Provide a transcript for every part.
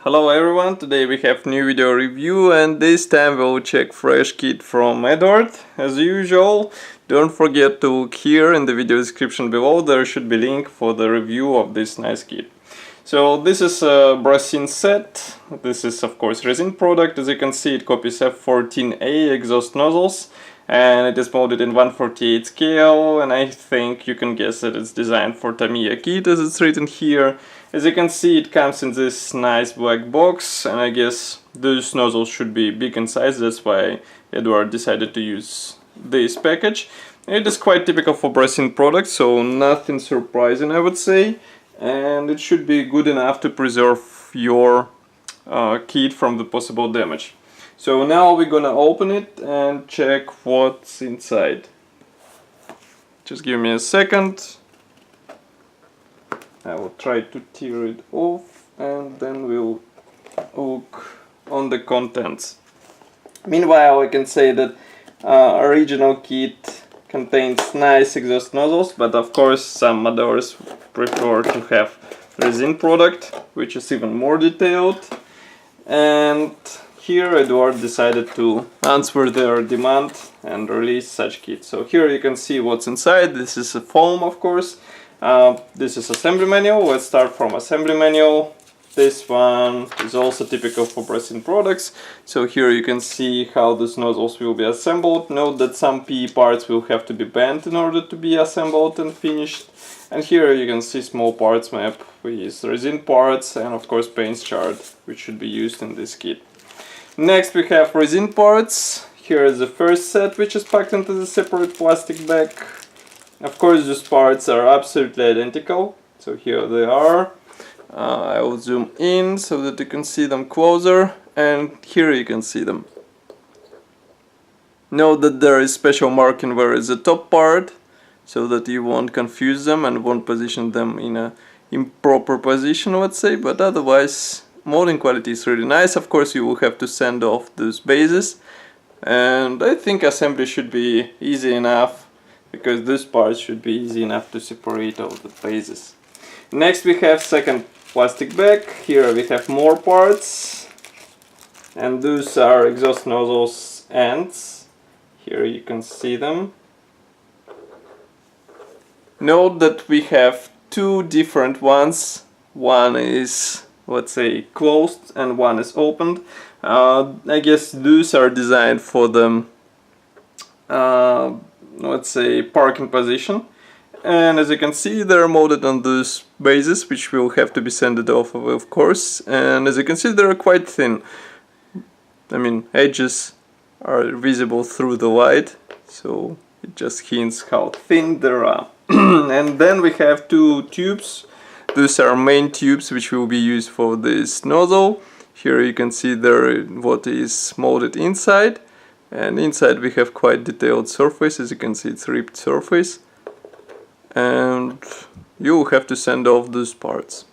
Hello everyone, today we have new video review and this time we'll check fresh kit from Eduard. As usual, don't forget to look here in the video description below, there should be link for the review of this nice kit. So this is a resin set, this is of course resin product. As you can see, it copies F-14A exhaust nozzles and it is molded in 1/48 scale, and I think you can guess that it's designed for Tamiya kit as it's written here. As you can see, it comes in this nice black box, and I guess those nozzles should be big in size, that's why Eduard decided to use this package. It is quite typical for resin products, so nothing surprising I would say, and it should be good enough to preserve your kit from the possible damage. So now we're gonna open it and check what's inside. Just give me a second. I will try to tear it off and then we'll look on the contents. Meanwhile, I can say that original kit contains nice exhaust nozzles, but of course some modders prefer to have resin product, which is even more detailed. And here Eduard decided to answer their demand and release such kit. So here you can see what's inside. This is a foam, of course. This is assembly manual. Let's start from assembly manual. This one is also typical for resin products. So here you can see how these nozzles will be assembled. Note that some PE parts will have to be bent in order to be assembled and finished. And here you can see small parts map with resin parts and of course paint chart, which should be used in this kit. Next we have resin parts. Here is the first set, which is packed into the separate plastic bag. Of course these parts are absolutely identical, so here they are. I will zoom in so that you can see them closer, and here you can see them. Note that there is special marking where is the top part, so that you won't confuse them and won't position them in a improper position, let's say, but otherwise molding quality is really nice. Of course you will have to sand off those bases, and I think assembly should be easy enough, because this part should be easy enough to separate all the bases. Next we have second plastic bag. Here we have more parts, and those are exhaust nozzles ends. Here you can see them. Note that we have two different ones. One is, let's say, closed and one is opened. I guess those are designed for the let's say parking position, and as you can see they're molded on those bases, which will have to be sanded off of course, and as you can see they're quite thin. I mean, edges are visible through the light, so it just hints how thin they are. And then we have two tubes. These are main tubes which will be used for this nozzle. Here you can see there what is molded inside, and inside we have quite detailed surface. As you can see, it's ripped surface, and you will have to sand off those parts.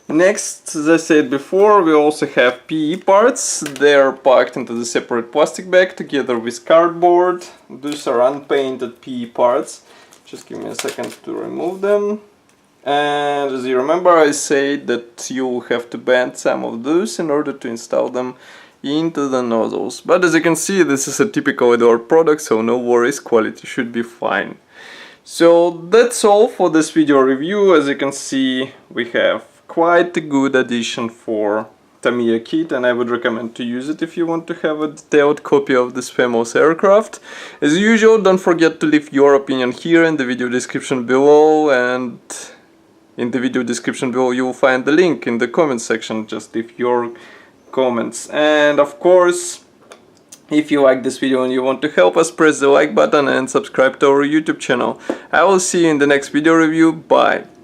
Next, as I said before, we also have PE parts. They are packed into the separate plastic bag together with cardboard. These are unpainted PE parts. Just give me a second to remove them. And as you remember, I said that you will have to bend some of those in order to install them into the nozzles. But as you can see, this is a typical Eduard product, so no worries, quality should be fine. So that's all for this video review. As you can see, we have quite a good addition for Tamiya kit, and I would recommend to use it if you want to have a detailed copy of this famous aircraft. As usual, don't forget to leave your opinion here in the video description below, and in the video description below you will find the link in the comment section. Just leave your comments, and of course if you like this video and you want to help us, press the like button and subscribe to our YouTube channel. I will see you in the next video review. Bye!